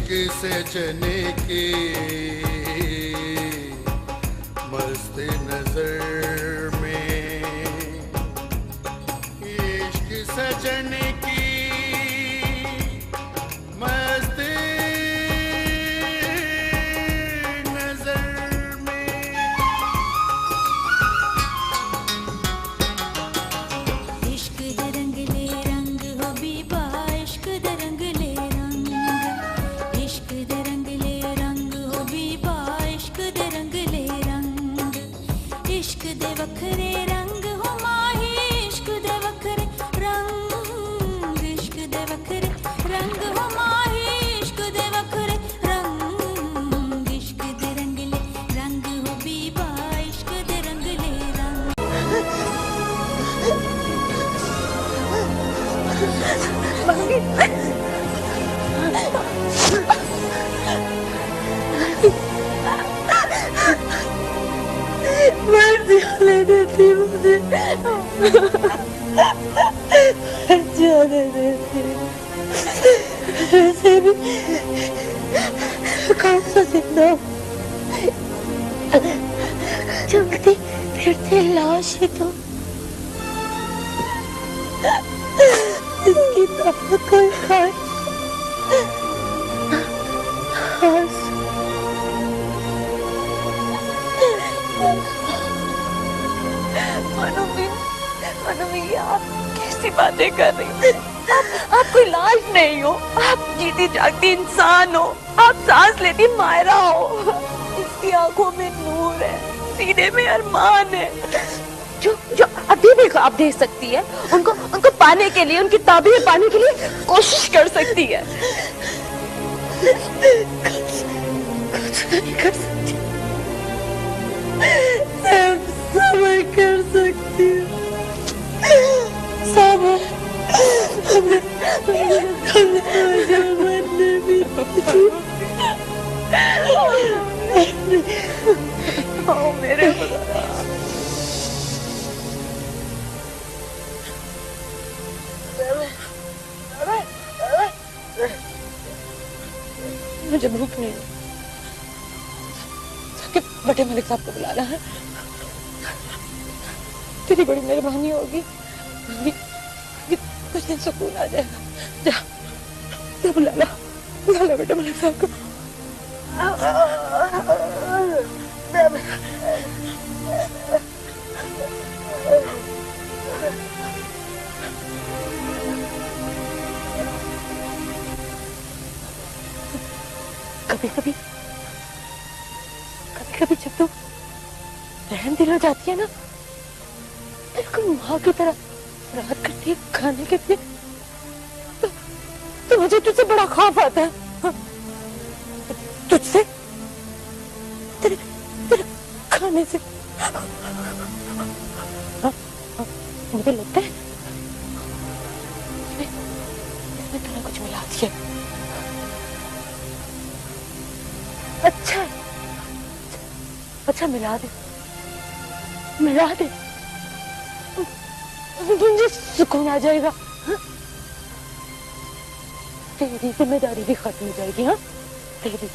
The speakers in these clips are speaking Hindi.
इश्क सजने की मस्त नजर में, इश्क सजने की मस्त नजर में। इश्क दे रंगले रंग हो बीबा, इश्क दे रंगले रंग, इश्क दे रंगले रंग हो बीबा, इश्क दे रंगले रंग, इश्क दे वखरे रंग हो माही, इश्क दे वखरे रंग, इश्क दे वखरे रंग हो माही, इश्क दे वखरे रंग, इश्क दे रंगले रंग हो बीबा, इश्क दे रंगले रंग। मर जाने देती मुझे, जाने देती। वैसे भी कौन सा जिंदा चलती फिरती लाश है तो इसकी ताकत कोई खाए। मनोमी, आप कैसी बातें कर रही हो? आप कोई लाश नहीं हो, आप जीती जागती इंसान हो, आप सांस लेती मायरा हो। इसकी आंखों में नूर है, सीने में अरमान है, जो जो अभी भी आप दे सकती है। उनको पाने के लिए, उनकी ताबीर पाने के लिए कोशिश कर सकती है। कुछ नहीं कर सकती, सब्र कर सकती हूँ, सब्र। मेरे मुझे भूख नहीं, बड़े मलिक साहब को बुलाना है। तेरी बड़ी मेहरबानी होगी, कुछ दिन सुकून आ जाएगा। जा बुला ला बेटे मलिक साहब को। कभी कभी जब तू रहम दिल हो जाती है ना, बिल्कुल माँ की तरह रात करती है खाने के लिए, तो मुझे तुझसे बड़ा खौफ आता है। हाँ? तुझसे, तेरे खाने से। हाँ? हाँ? मुझे लगता है इसमें तूने कुछ मिला दिया। अच्छा मिला दे, मुझे सुकून आ जाएगा। हाँ? तेरी जिम्मेदारी भी खत्म हो जाएगी। हाँ, तेरी।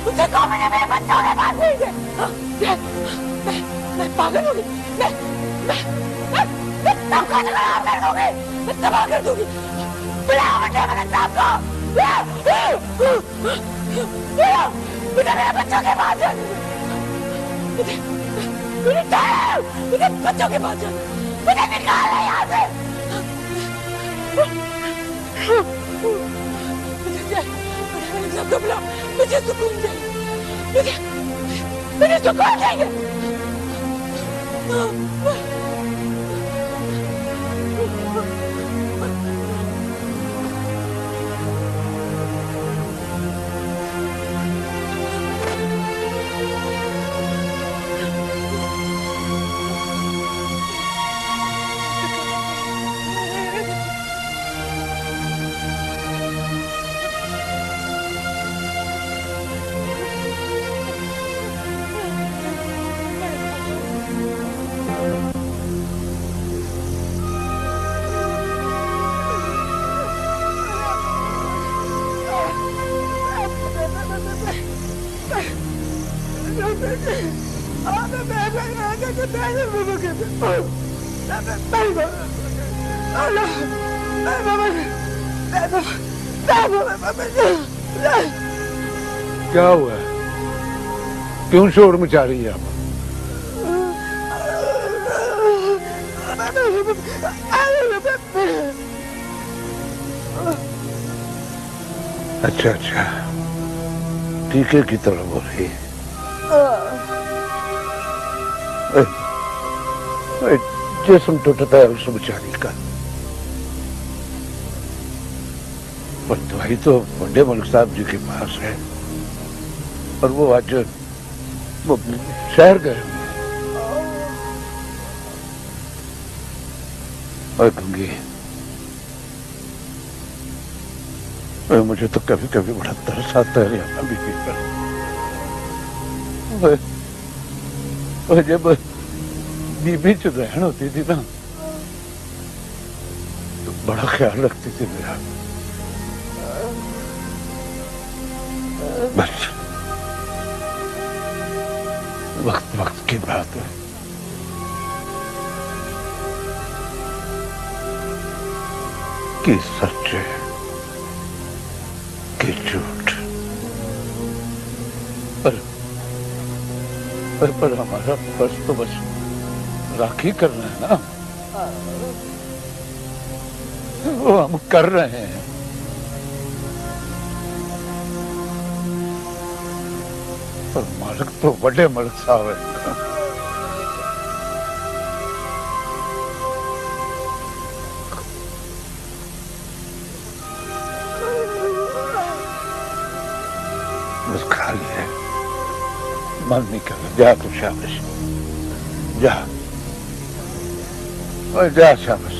मुझे कौन मैंने मेरे बच्चों ने बात नहीं की। मैं पागल हो गई, मैं सब कुछ खराब कर दूंगी, मैं तबाह कर दूंगी। बुलाओ मुझे मेरे साहब को, मुझे मेरे बच्चों के पास जाने दो, मुझे बच्चों के पास जाने, मुझे निकाल यहाँ से। मुझे सुकून चाहिए, मुझे सुकून चाहिए। क्या हुआ है? क्यों शोर मचा रही है आप? अच्छा अच्छा, टीके की तरह हो रही है। जिस्म टूटता है उस बेचारी का, पर दवाई तो बड़े मलिक साहब जी के पास है, और वो आज वो शहर गए। और गंगी, मुझे तो कभी कभी बड़ा तरस आता है यहाँ बीबी पर। और जब बीबी च रहन होती थी ना, तो बड़ा ख्याल रखती थी मेरा। बस वक्त वक्त की बात है। कि सच है कि झूठ, पर हमारा बस तो बस राखी करना है ना, वो हम कर रहे हैं। पर मालिक तो बड़े मलिक साहब है। बस खाली है, मन नहीं कर रहा। जा तू शाबाश, जा और जा शाबाश।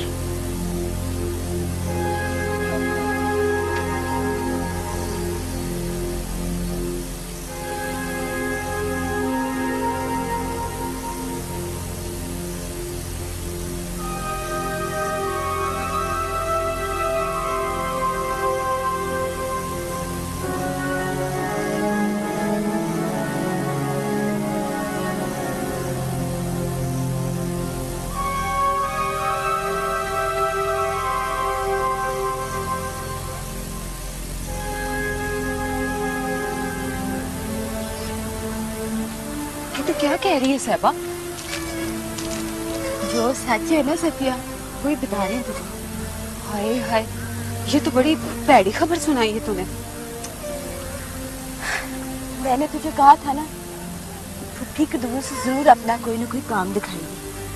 तो क्या कह रही है साहबा? जो सच है ना सत्या, वही बता रहे हैं तुझे। हाय हाय, ये तो बड़ी भैड़ी खबर सुनाई है तूने। मैंने तुझे कहा था ना, फुफ्फी के दूर से जरूर अपना कोई ना कोई काम दिखाएंगे।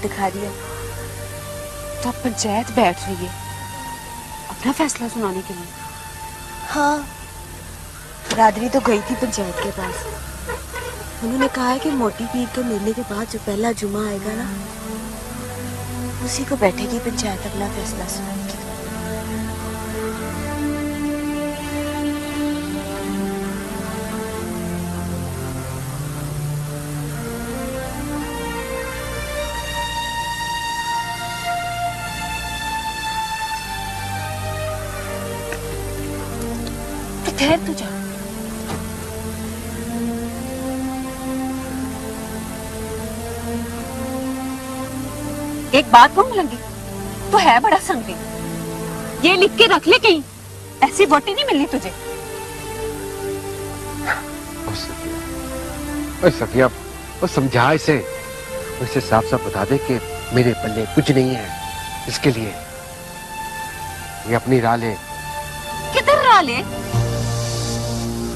दिखा दिया। तो अब पंचायत बैठ रही है अपना फैसला सुनाने के लिए। हाँ, रादरी तो गई थी पंचायत के पास। उन्होंने कहा है कि मोटी पीर के मेले के बाद जो पहला जुमा आएगा ना, उसी को बैठेगी पंचायत अपना फैसला सुनाने के लिए। तो ठहर तू जा। एक बात कहूं लगी, तो है बड़ा संगी। ये लिख के रख ले कहीं, ऐसी वोटी नहीं मिलनी तुझे। सखिया, वो समझा इसे, उसे साफ साफ बता दे कि मेरे पल्ले कुछ नहीं है। इसके लिए ये अपनी राह ले। किधर राह ले?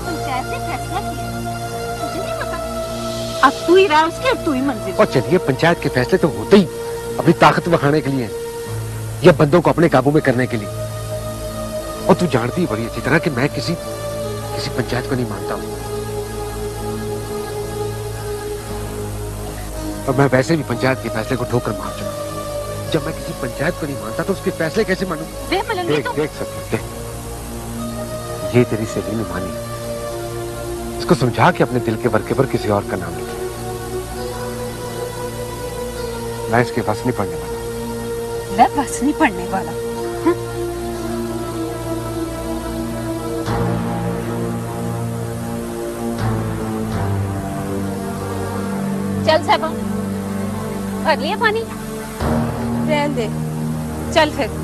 पंचायत ने फैसला किया, तुझे नहीं पता? अब तू ही राह उसकी, अब तू ही मंजिल। और चलिए, पंचायत के फैसले तो होते ही अपनी ताकत दिखाने के लिए या बंदों को अपने काबू में करने के लिए। और तू जानती है बड़ी अच्छी तरह कि मैं किसी पंचायत को नहीं मानता हूं, और मैं वैसे भी पंचायत के फैसले को ठोकर मार चुका हूं। जब मैं किसी पंचायत को नहीं मानता तो उसके फैसले कैसे मानूं? देख सकते, ये तेरी सहेली ने मानी। इसको समझा कि अपने दिल के वर्के पर किसी और का नाम लिखे। मैं इसके बस नहीं पड़ने वाला। मैं बस नहीं पड़ने वाला। चल साहबा, भर लिया पानी? रहने दे, चल फिर।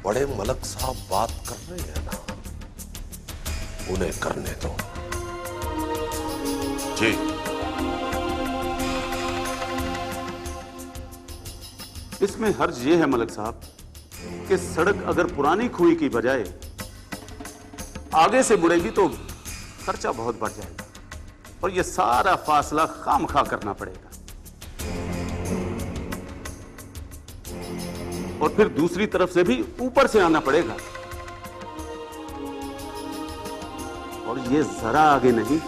बड़े मलक साहब बात कर रहे हैं ना, उन्हें करने दो। जी इसमें हर्ज ये है मलक साहब कि सड़क अगर पुरानी खुई की बजाय आगे से मुड़ेगी तो खर्चा बहुत बढ़ जाएगा और ये सारा फासला खामखा करना पड़ेगा। और फिर दूसरी तरफ से भी ऊपर से आना पड़ेगा और ये जरा आगे नहीं,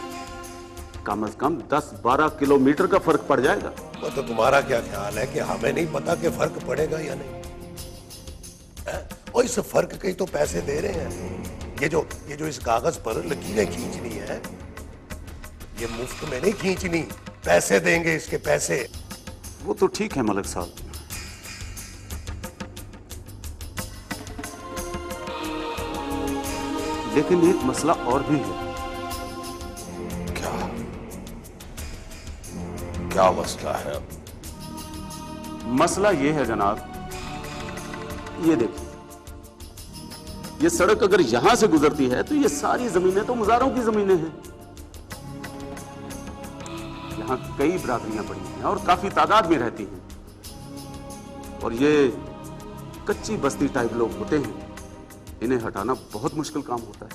कम से कम 10-12 किलोमीटर का फर्क पड़ जाएगा। वो तो तुम्हारा क्या ख्याल है कि हमें नहीं पता कि फर्क पड़ेगा या नहीं? और इस फर्क के ही तो पैसे दे रहे हैं। ये जो इस कागज पर लकीरें खींचनी है, ये मुफ्त में नहीं खींचनी, पैसे देंगे इसके पैसे। वो तो ठीक है मलक साहब, लेकिन एक मसला और भी है। क्या मसला है? मसला यह है जनाब, ये देखिए, ये सड़क अगर यहां से गुजरती है तो ये सारी जमीनें तो मुजारों की जमीनें हैं। यहां कई बरादरियां पड़ी हैं और काफी तादाद में रहती हैं और ये कच्ची बस्ती टाइप लोग होते हैं, इन्हें हटाना बहुत मुश्किल काम होता है।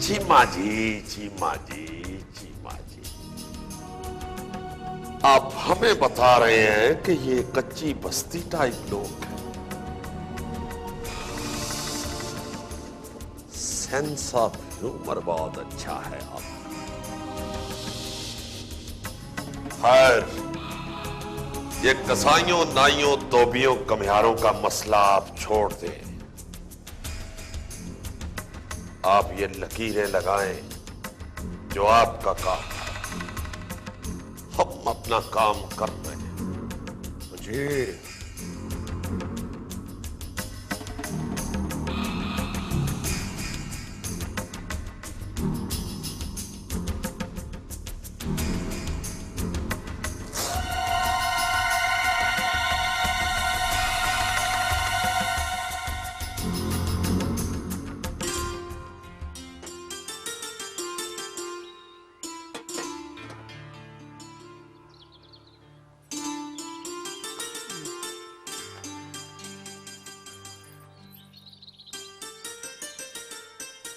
चीमा जी, चीमा जी, चीमा जी, आप हमें बता रहे हैं कि ये कच्ची बस्ती टाइप लोग हैं। सेंस ऑफ ह्यूमर बहुत अच्छा है आप। खैर, ये कसाईयों, नाइयों, तोबियों, कमियारों का मसला आप छोड़ दें। आप ये लकीरें लगाएं जो आपका काम है। हम अपना काम कर रहे हैं। जी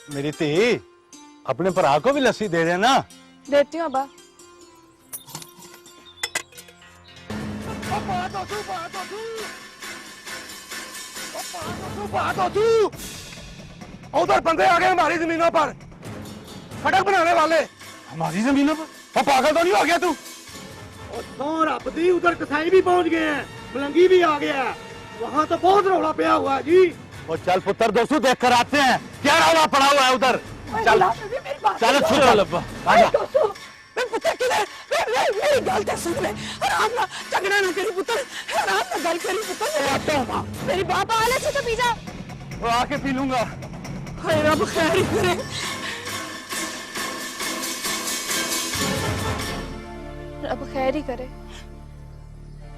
मेरी धी, अपने भरा को भी लस्सी दे देना। देती हूँ अब्बा। उधर बंदे आ गए हमारी जमीनों पर, सड़क बनाने वाले। हमारी जमीनों पर? वो पागल तो नहीं हो गया तू? और रब दी, उधर कसाई भी पहुंच गए हैं, मलंगी भी आ गया है, वहाँ तो बहुत रौला पिया हुआ है जी। और चल पुत्र, दोस्तों देख कर आते हैं क्या रौला पड़ा हुआ है उधर। चल चल मेरी गल ते सुन ले, आराम ना झगड़ा ना करी पुत्र, आराम ना गल करी पुत्र। मेरी बाप आले से तो पी जा। वो आके पी लूंगा। हाय रब खैर ही करे। रब खैर ही करे।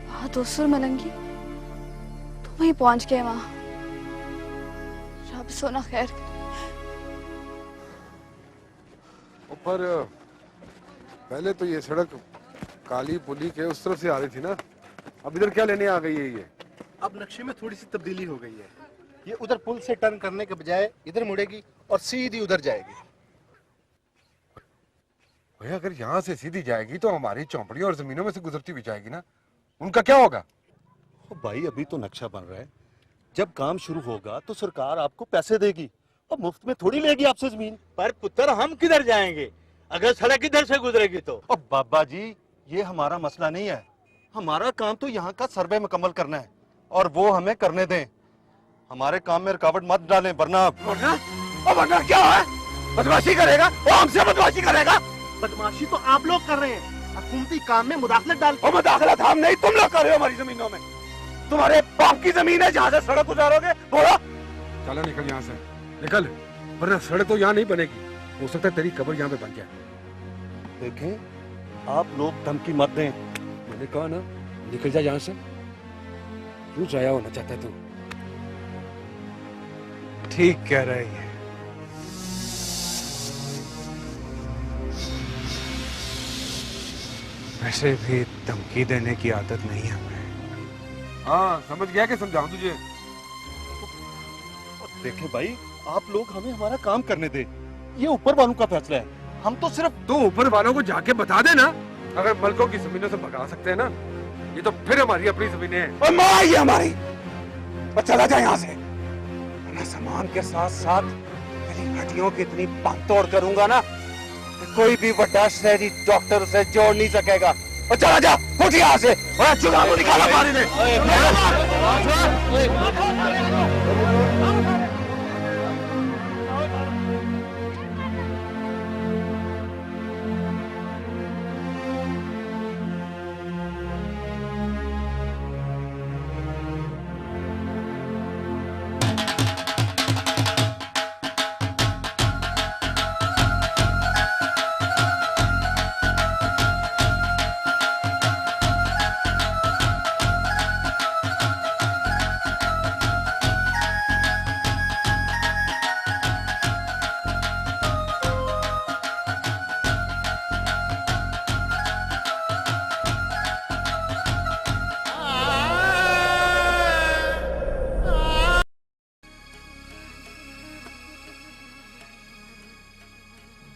वहाँ दोस्तों मलंगी तो वहीं पहुंच गए। वहाँ रब सोना खैर करे। पर पहले तो ये सड़क काली पुली के उस तरफ से आ रही थी ना, अब इधर क्या लेने आ गई है ये? अब नक्शे में थोड़ी सी तब्दीली हो गई है। ये उधर पुल से टर्न करने के बजाय इधर मुड़ेगी और सीधी उधर जाएगी। भैया अगर यहाँ से सीधी जाएगी तो हमारी चौपड़ियों और जमीनों में से गुजरती भी जाएगी ना, उनका क्या होगा? ओ भाई अभी तो नक्शा बन रहा है, जब काम शुरू होगा तो सरकार आपको पैसे देगी और मुफ्त में थोड़ी लेगी आपसे जमीन। पर पुत्र हम किधर जाएंगे अगर सड़क इधर से गुजरेगी तो? और बाबा जी ये हमारा मसला नहीं है, हमारा काम तो यहाँ का सर्वे मुकम्मल करना है और वो हमें करने दें। हमारे काम में रुकावट मत डालें वरना वरना क्या है? बदमाशी करेगा वो, हमसे बदमाशी करेगा। बदमाशी तो आप लोग कर रहे हैं, हुकूमती काम में मुदाखलत डाल। मुदाखलत हम नहीं, तुम लोग कर रहे हो हमारी जमीनों में। तुम्हारे बाप की जमीन है जहाँ से सड़क गुजारोगे, बोलो। चलो निकल यहाँ से, निकल, वरना सड़क तो यहाँ नहीं बनेगी, हो सकता है तेरी कब्र यहाँ पे बन जाए। देखें आप लोग धमकी मत दें। मैंने कहा ना निकल जा यहाँ से। क्यों जाया होना चाहता है तू? ठीक कह रही है। वैसे भी धमकी देने की आदत नहीं है हमें। हाँ समझ गया कि समझाऊं तुझे। देखें भाई आप लोग हमें हमारा काम करने दे, ये ऊपर वालों का फैसला है, हम तो सिर्फ। तू ऊपर वालों को जाके बता देना, अगर मलकों की जमीनों से भगा सकते हैं ना, ये तो फिर हमारी अपनी जमीनें हैं। और माँ ये हमारी, और चला जा यहाँ से, वरना सामान के साथ साथ तेरी हड्डियों की इतनी बांधतोड़ करूंगा ना कि कोई भी बड़ा शहरी डॉक्टर उसे जोड़ नहीं सकेगा। और चला जा, उठ यहाँ से, और चुनाव को निकाला पानी ने।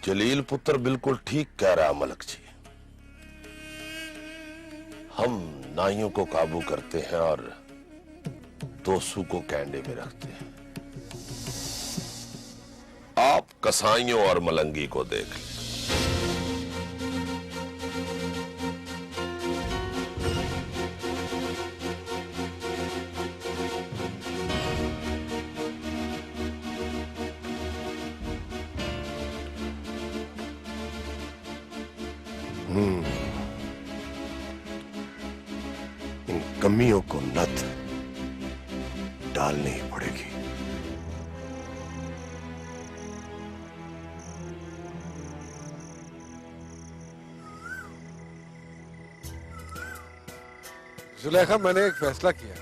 जलील पुत्र बिल्कुल ठीक कह रहा मलक जी। हम नाइयों को काबू करते हैं और दोसू को कैंडे में रखते हैं। आप कसाईयों और मलंगी को देख लें। इन कमियों को नत डालनी ही पड़ेगी। जुलेखा मैंने एक फैसला किया।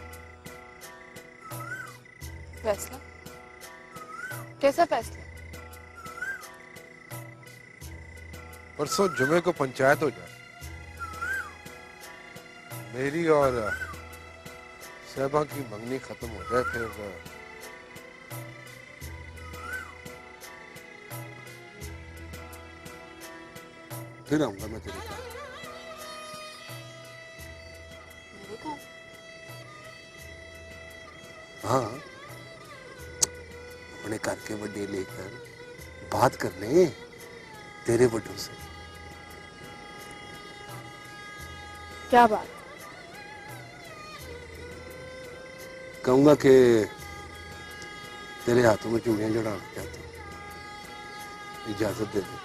फैसला? कैसा फैसला? परसों जुमे को पंचायत हो जाए, मेरी और साहबा की मंगनी खत्म हो जाए, फिर आऊंगा मैं तेरे पास। हाँ अपने घर के बड़े लेकर बात करने तेरे बड़ों से। क्या बात? कहूंगा कि तेरे हाथों में चूड़ियां जड़ाना चाहता हूं, इजाजत दे दे।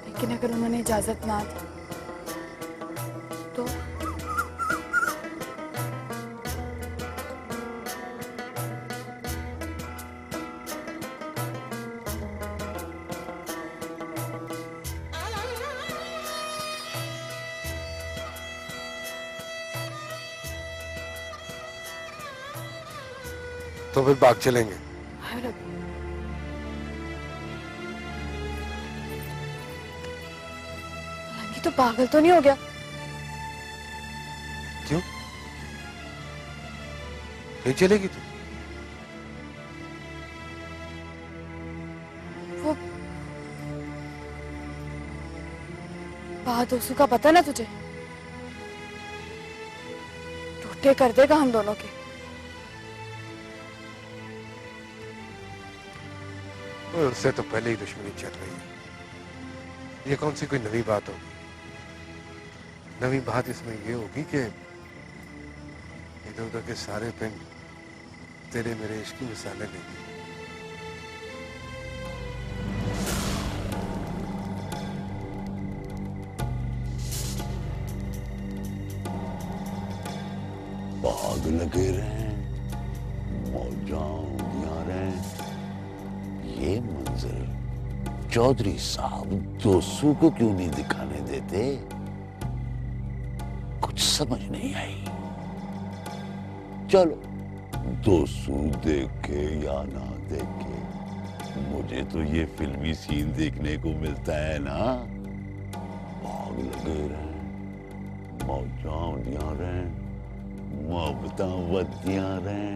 लेकिन अगर उन्होंने इजाजत ना दी तो? तो फिर बाग चलेंगे। हाय रब्बी। मलंगी तो पागल तो नहीं हो गया? क्यों? नहीं चलेगी तू? वो बात ओसू का पता ना तुझे? टूटे कर देगा हम दोनों के। और उससे तो पहले ही दुश्मनी चल रही है। ये कौन सी कोई नवी बात होगी? नवी बात इसमें ये होगी कि इधर उधर के सारे पिंड तेरे मेरे इश्क की मिसालें लेंगे। बाग लगे रहे, मौजां उड़ियां रहे, ये मंजर चौधरी साहब दोस्तों को क्यों नहीं दिखाने देते? कुछ समझ नहीं आई। चलो दोस्तों देखे या ना देखे, मुझे तो ये फिल्मी सीन देखने को मिलता है ना। बाग लगे रहे, मौजां उड़ियां रहे, मोहब्बतां वधियां रहे।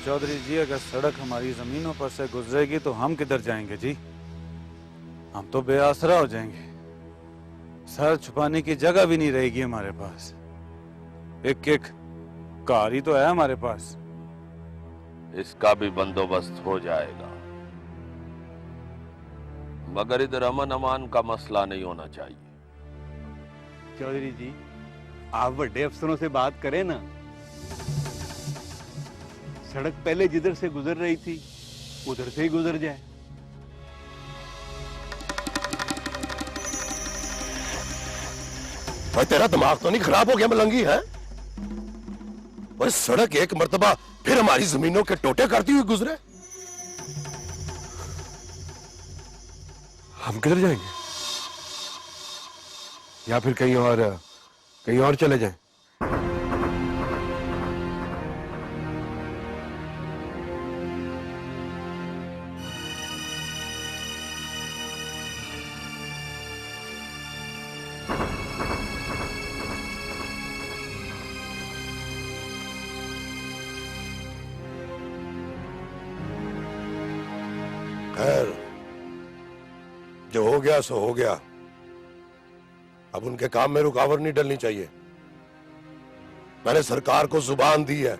चौधरी जी, अगर सड़क हमारी जमीनों पर से गुजरेगी तो हम किधर जाएंगे जी? हम तो बेआसरा हो जाएंगे। सर छुपाने की जगह भी नहीं रहेगी हमारे पास। एक एक कार ही तो है हमारे पास। इसका भी बंदोबस्त हो जाएगा, मगर इधर अमन अमान का मसला नहीं होना चाहिए। चौधरी जी, आप बड़े अफसरों से बात करें ना। सड़क पहले जिधर से गुजर रही थी उधर से ही गुजर जाए। भाई तेरा दिमाग तो नहीं खराब हो गया मलंगी है? भाई सड़क एक मर्तबा फिर हमारी जमीनों के टोटे करती हुई गुजरे। हम किधर जाएंगे? या फिर कहीं और चले जाएं? खैर, जो हो गया सो हो गया। अब उनके काम में रुकावट नहीं डलनी चाहिए। मैंने सरकार को जुबान दी है,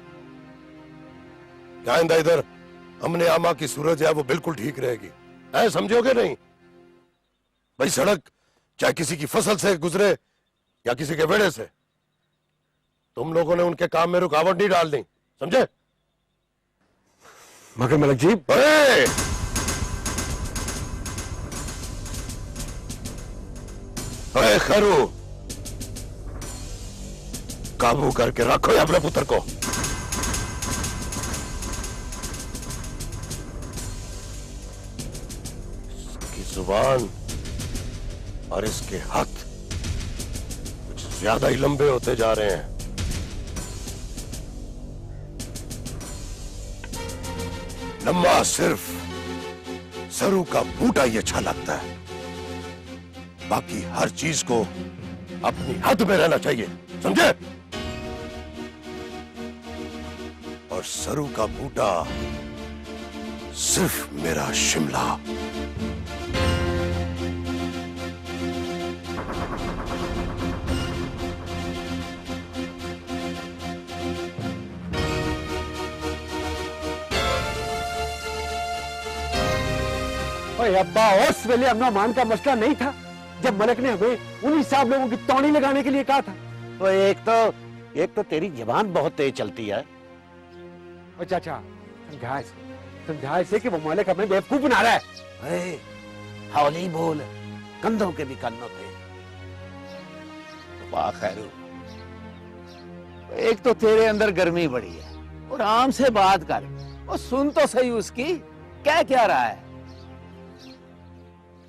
आइंदा इधर हमने आमा की सूरत है वो बिल्कुल ठीक रहेगी। ऐ समझोगे नहीं? भाई सड़क चाहे किसी की फसल से गुजरे या किसी के वेड़े से, तुम लोगों ने उनके काम में रुकावट नहीं डालनी, समझे? मगर मलक जी, अरे खैरू, काबू करके रखो अपने पुत्र को। इसकी जुबान और इसके हाथ कुछ ज्यादा ही लंबे होते जा रहे हैं। लम्बा सिर्फ सरू का बूटा ही अच्छा लगता है, बाकी हर चीज को अपनी हद में रहना चाहिए, समझे? और सरू का बूटा सिर्फ मेरा शिमला। ओए अब्बा, उस वेले अमन अमान का मसला नहीं था जब मलक ने हमें उन्हीं साहब लोगों की तौणी लगाने के लिए कहा था। तो एक तो तेरी जबान बहुत तेज चलती है। और चाचा समझाए से कि वो मलक हमें बेवकूफ बना रहा है। हौली बोल, कंधों के भी कान होते। वाह खैरू, एक तो तेरे अंदर गर्मी बड़ी है और आराम से बात कर। वो सुन तो सही उसकी क्या रहा है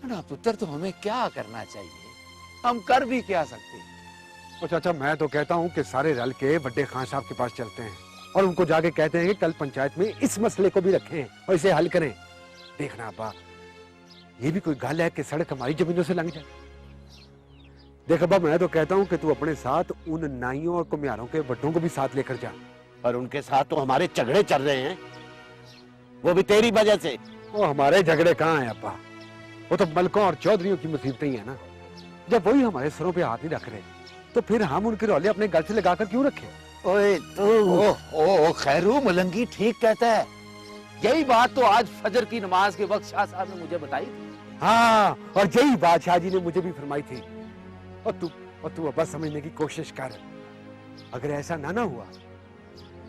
ना पुत्र। तो हमें क्या करना चाहिए, हम कर भी क्या सकते हैं। और चाचा मैं तो कहता हूँ कि सारे रल के बड़े खान साहब के पास चलते हैं और उनको जाके कहते हैं कि कल पंचायत में इस मसले को भी रखें और इसे हल करें। देखना अब्बा, ये भी कोई गल है कि सड़क हमारी जमीनों से लंघ जाए। देख अब्बा, मैं तो कहता हूँ कि तू अपने साथ उन नाइयों और कुम्हारों के बड्डों को भी साथ लेकर जा। पर उनके साथ तो हमारे झगड़े चल रहे हैं, वो भी तेरी वजह से। वो हमारे झगड़े कहाँ हैं अब्बा, वो तो मलकों और चौधरियों की मुसीबतें ही है ना। जब वही हमारे सरों पे हाथ नहीं रख रहे तो फिर हम उनके रौले अपने गल से लगाकर क्यों रखें? ओए तो खैरू मलंगी ठीक कहता है। यही बात तो आज फजर की नमाज के वक्त शाह साहब ने मुझे बताई थी। हाँ, और यही बात शाह जी ने मुझे भी फरमाई थी। और तू अब्बा समझने की कोशिश कर। अगर ऐसा ना हुआ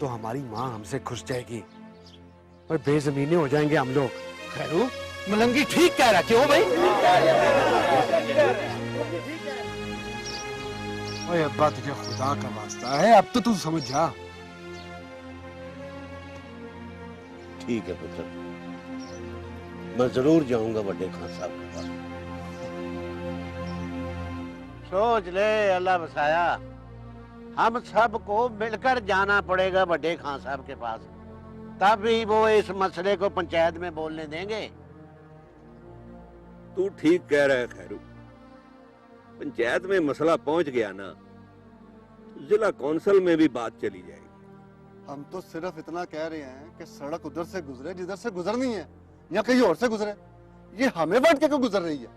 तो हमारी माँ हमसे खुश जाएगी और बेजमीने हो जाएंगे हम लोग। खैरू मलंगी ठीक कह रहा, क्यों भाई? ओए अब्बा, तुझे खुदा का वास्ता है, अब तो तू समझ जा। ठीक है पुत्र, मैं जरूर जाऊंगा बड़े खान साहब के पास। सोच ले अल्लाह बसाया, हम सबको मिलकर जाना पड़ेगा बड़े खान साहब के पास, तभी वो इस मसले को पंचायत में बोलने देंगे। तू ठीक कह रहा है खैरू, पंचायत में मसला पहुंच गया ना, जिला कौंसिल में भी बात चली जाएगी। हम तो सिर्फ इतना कह रहे हैं कि सड़क उधर से गुजरे जिधर से गुजरनी है या कहीं और से गुजरे, ये हमें बांट के क्यों गुजर रही है?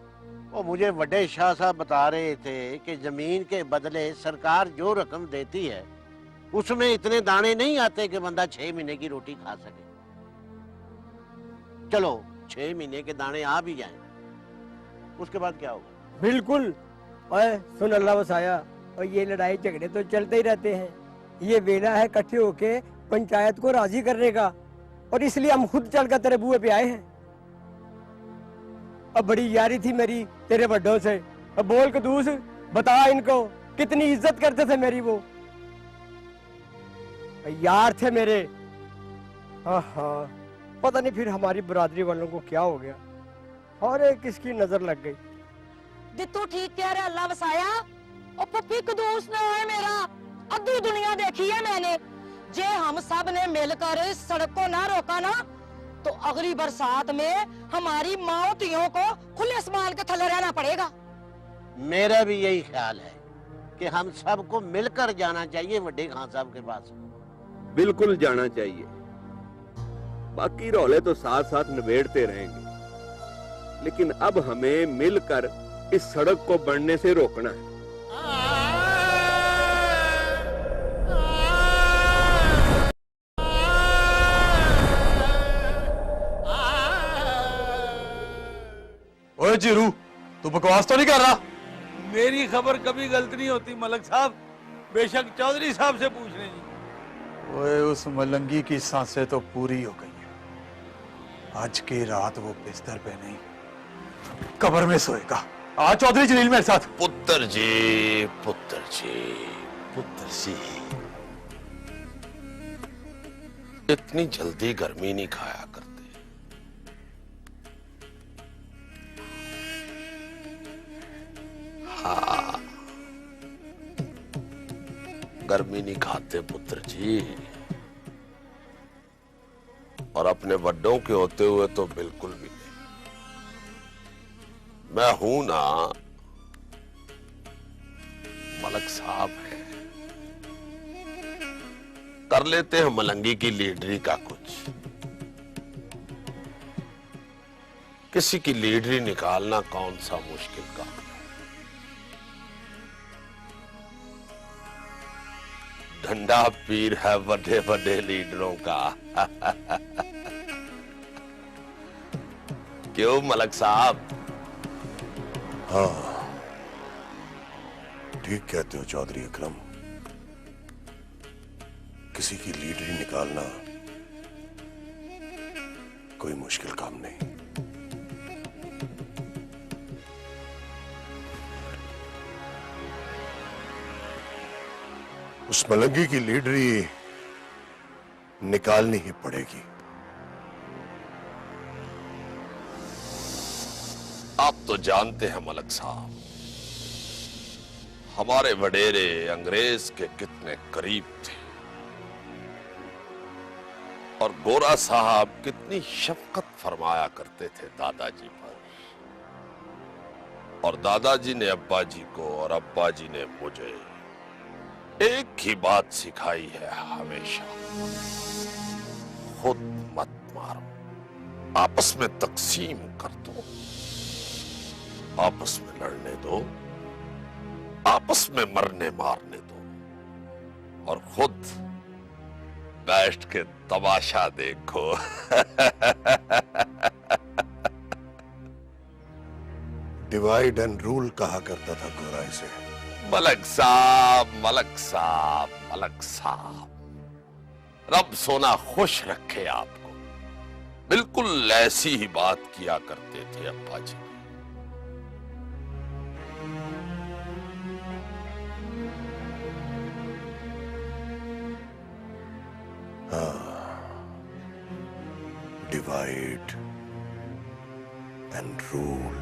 वो मुझे बड़े शाह साहब बता रहे थे कि जमीन के बदले सरकार जो रकम देती है उसमें इतने दाने नहीं आते कि बंदा 6 महीने की रोटी खा सके। चलो 6 महीने के दाने आ भी जाएं, उसके बाद क्या होगा? बिल्कुल। ओए सुन अल्लाह वसाया, और ये लड़ाई झगड़े तो चलते ही रहते हैं। ये वेला है इकट्ठे होके पंचायत को राजी करने का, और इसलिए हम खुद चलकर तेरे बुए पे आए हैं। अब बड़ी यारी थी मेरी तेरे बड्डों से। अब बोल कदूस, बता इनको कितनी इज्जत करते थे मेरी, वो यार थे मेरे। हाँ, पता नहीं फिर हमारी बरादरी वालों को क्या हो गया, और एक किसकी नजर लग गई। तू ठीक कह रहा अल्लाह वसाया, और पप्पी कदूस ना है मेरा, अद्धी दुनिया देखी है मैंने। जे हम सब ने मिलकर इस सड़क को ना रोका ना, तो अगली बरसात में हमारी माओतियों को खुले आसमान के थले रहना पड़ेगा। मेरा भी यही ख्याल है कि हम सबको मिलकर जाना चाहिए बड़े खान साहब के पास। बिल्कुल जाना चाहिए, बाकी रौले तो साथ साथ निबेड़ते रहेंगे, लेकिन अब हमें मिलकर इस सड़क को बढ़ने से रोकना है। ओए जीरू, तू बकवास तो नहीं कर रहा? मेरी खबर कभी गलत नहीं होती मलक साहब, बेशक चौधरी साहब से पूछ लें जी। ओए उस मलंगी की सांसें तो पूरी हो गई है। आज की रात वो बिस्तर पे नहीं, कब्र में सोएगा। आ चौधरी जलील मेरे साथ। पुत्र जी, पुत्र जी, पुत्र जी, इतनी जल्दी गर्मी नहीं खाया करते। हाँ, गर्मी नहीं खाते पुत्र जी, और अपने बड्डों के होते हुए तो बिल्कुल भी नहीं। मैं हूं ना, मलक साहब है, कर लेते हैं मलंगी की लीडरी का कुछ। किसी की लीडरी निकालना कौन सा मुश्किल काम है। डंडा पीर है बड़े बड़े लीडरों का। क्यों मलक साहब? हाँ, ठीक कहते हो चौधरी अकरम, किसी की लीडरी निकालना कोई मुश्किल काम नहीं। उस मलंगी की लीडरी निकालनी ही पड़ेगी। आप तो जानते हैं मलक साहब, हमारे वडेरे अंग्रेज के कितने करीब थे और गोरा साहब कितनी शफकत फरमाया करते थे दादाजी पर। और दादाजी ने अब्बा जी को और अब्बा जी ने मुझे एक ही बात सिखाई है हमेशा, खुद मत मारो, आपस में तकसीम कर दो, आपस में लड़ने दो, आपस में मरने मारने दो और खुद बैठ के तमाशा देखो। डिवाइड एंड रूल कहा करता था गोरा इसे। मलक साहब, मलक साहब, मलक साहब, रब सोना खुश रखे आपको। बिल्कुल ऐसी ही बात किया करते थे अब्बा जी। Divide and rule.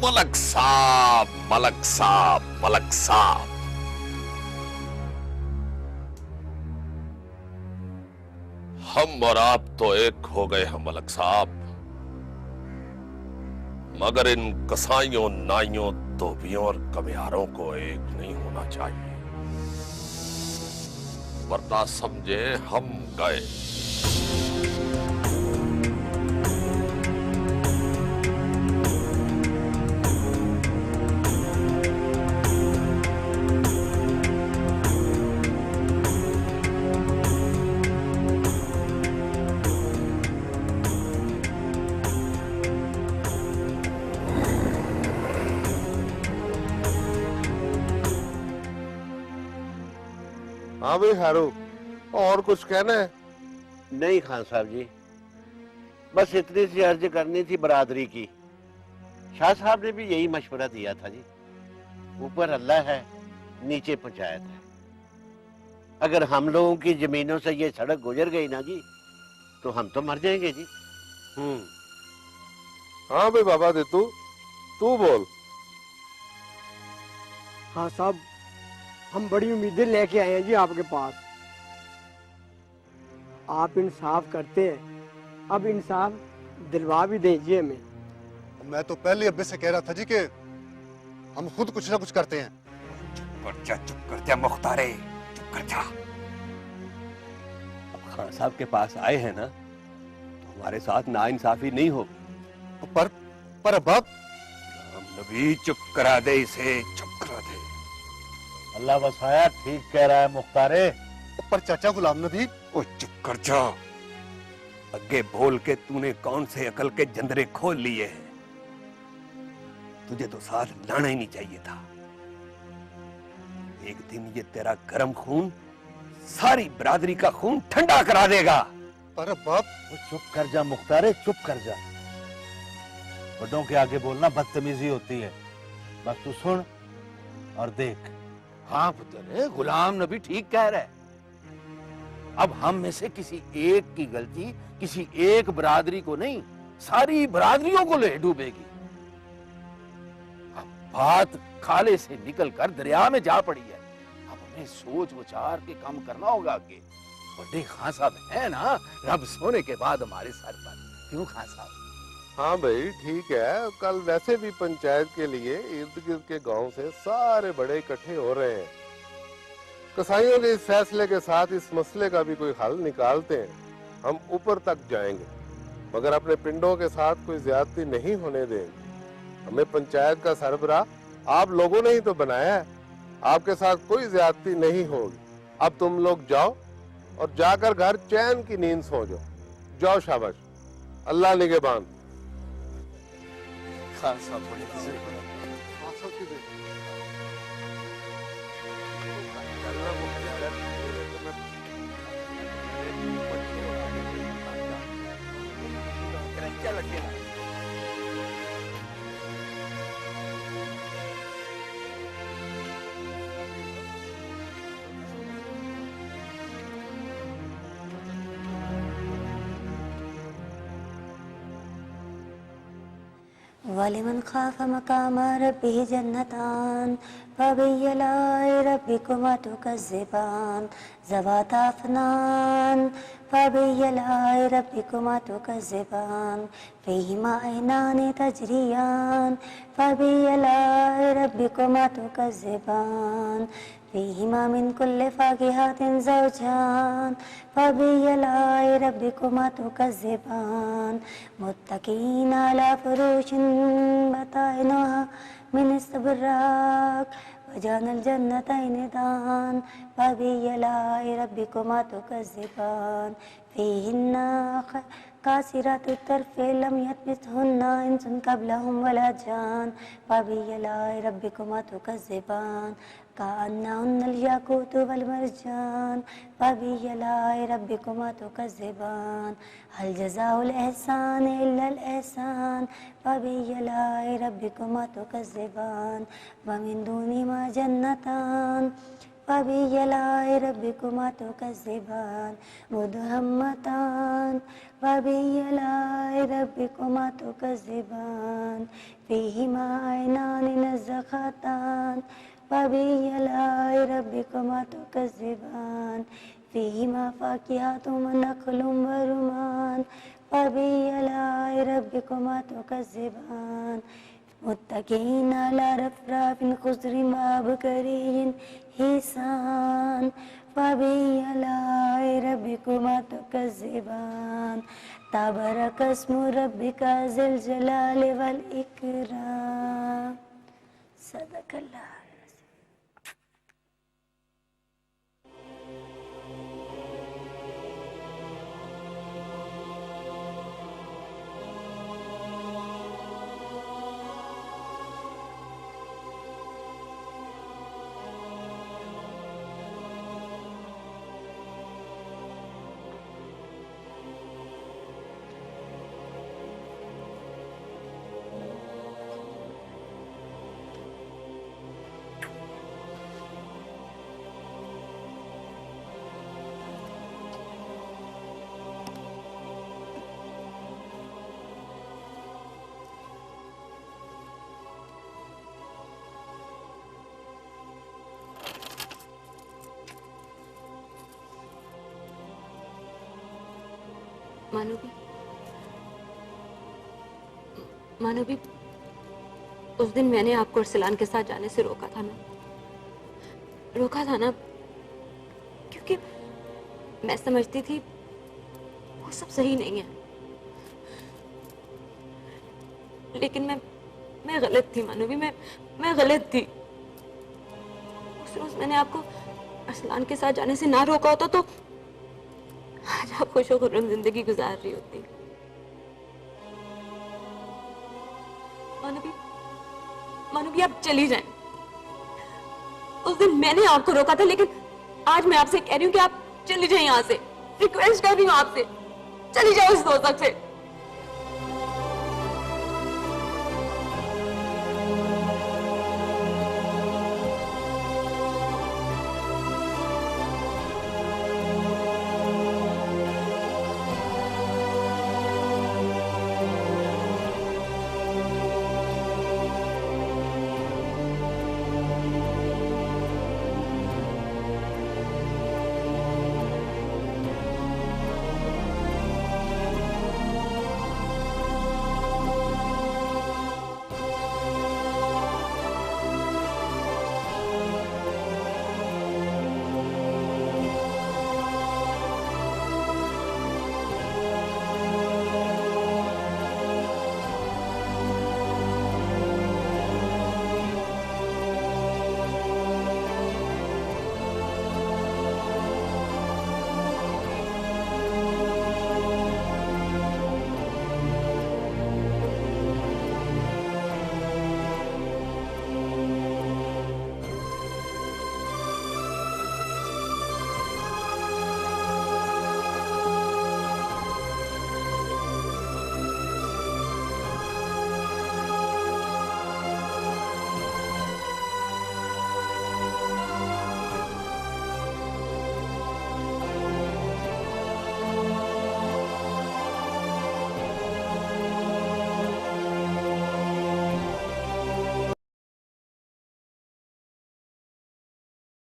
मलक साहब, मलक साहब, मलक साहब, हम और आप तो एक हो गए हैं मलक साहब, मगर इन कसाईयों, नाइयों, धोबियों और कमियारों को एक नहीं होना चाहिए, वरना समझे हम गए। हाँ भाई हारू, और कुछ कहना है? नहीं खान साहब जी, बस इतनी सी अर्ज करनी थी बरादरी की। शाह साहब ने भी यही मशवरा दिया था जी, ऊपर अल्लाह है, नीचे पंचायत है। अगर हम लोगों की जमीनों से ये सड़क गुजर गई ना जी, तो हम तो मर जाएंगे जी। हाँ भाई बाबा दे तू बोल। हाँ साहब, हम बड़ी उम्मीदें लेके आए हैं जी आपके पास। आप इंसाफ करते हैं, अब इंसाफ दिलवा भी दीजिए हमें। मैं तो पहले अब्बे से कह रहा था जी कि हम खुद कुछ ना कुछ करते हैं। चुप कर जा मुख्तारे, चुप कर जा। अब खान साहब के पास आए हैं ना, तो हमारे साथ नाइंसाफी नहीं हो। पर अब्बा, नबी चुप करा दे इसे, चुप करा दे। अल्लाह वसाया ठीक कह रहा है मुख्तारे। पर चाचा गुलाम नबी। ओ चुप कर जा, अगे बोल के तूने कौन से अकल के जंदरे खोल लिए हैं? तुझे तो साथ लाना ही नहीं चाहिए था। एक दिन ये तेरा गर्म खून सारी बरादरी का खून ठंडा करा देगा। पर बाप, चुप कर जा मुख्तारे, चुप कर जा। बड़ों के आगे बोलना बदतमीजी होती है। बस तू सुन और देख। हाँ पुत्र, गुलाम नबी ठीक कह रहा है। अब हम में से किसी एक की गलती किसी एक बरादरी को नहीं, सारी बरादरियों को ले डूबेगी। अब बात खाले से निकलकर दरिया में जा पड़ी है। अब हमें सोच विचार के काम करना होगा आगे। बड़े खान साहब है ना, रब सोने के बाद हमारे सर पर। क्यों खान साहब? हाँ भाई ठीक है, कल वैसे भी पंचायत के लिए इर्द गिर्द के गांव से सारे बड़े इकट्ठे हो रहे हैं। कसाईयों के इस फैसले के साथ इस मसले का भी कोई हल निकालते हैं। हम ऊपर तक जाएंगे, मगर अपने पिंडों के साथ कोई ज्यादती नहीं होने देंगे। हमें पंचायत का सरबराह आप लोगों ने ही तो बनाया है, आपके साथ कोई ज्यादती नहीं होगी। अब तुम लोग जाओ और जाकर घर चैन की नींद सो जाओ। जाओ, शाबाश, अल्लाह निगहबान। खान साहब बड़े बुजुर्ग हैं। वलिमन खाफ मकाम रब्बिह जन्नतान फबियलाई रब्बिकुमा तुकज़्ज़िबान ज़वाता अफ़नान फबियलाई रब्बिकुमा तुकज़्ज़िबान फ़ीहिमा ऐनान तजरियान फबियलाई रब्बिकुमा तुकज़्ज़िबान फ़ीहिमा मिन कुल्लि फ़ाकिहतिन ज़ौजान फबियलाई रब्बिकुमा तुकज़्ज़िबान मुत्तक़ीना अला फ़ुरूशिन बताइनुहा मिन इस्तबराक वजानल जन्नतैन दान फबियलाई रब्बिकुमा तुकज़्ज़िबान फ़ीहिन्ना कासिरातुत तर्फ़ लम यत्मिथहुन्ना इंsun क़ब्लहुम वला जान फबियलाई रब्बिकुमा तुकज़्ज़िबान कअन्नहुन्नल याक़ूतु वल मरजान फबियलाई रब्बिकुमा तुकज़्ज़िबान हल जज़ाउल एहसान इल्लल एहसान फबियलाई रब्बिकुमा तुकज़्ज़िबान व मिन दूनिहिमा जन्नतान फबियलाई रब्बिकुमा तुकज़्ज़िबान मुदहम्मतान फबियलाई रब्बिकुमा तुकज़्ज़िबान फ़ीहिमा ऐनान नज़्ज़ख़ातान फबियलाई रब्बिकुमा तुकज़्ज़िबान फ़ीहिमा फ़ाकिहतुन व नख़लुन व रुमान फबियलाई रब्बिकुमा तुकज़्ज़िबान मुत्तक़ीना अला रफ़राफ़िन ख़ुज़रिन व अबकरिन हिसान फबियलाई रब्बिकुमा तुकज़्ज़िबान तबरकस्मु रब्बिका ज़िल जलालि वल इकराम सदक़ल्लाह। मानो भी उस दिन मैंने आपको अरसलान के साथ जाने से रोका था ना क्योंकि मैं समझती थी वो सब सही नहीं है, लेकिन मैं गलत थी मानवी, मैं गलत थी। उस रोज मैंने आपको अरसलान के साथ जाने से ना रोका होता तो आज आप खुश हो खुर्रम जिंदगी गुजार रही होती। मानवी आप चली जाएं। उस दिन मैंने आपको रोका था, लेकिन आज मैं आपसे कह रही हूँ कि आप चली जाएं यहाँ से। रिक्वेस्ट कर रही हूँ आपसे, चली जाओ इस दोज़ख से।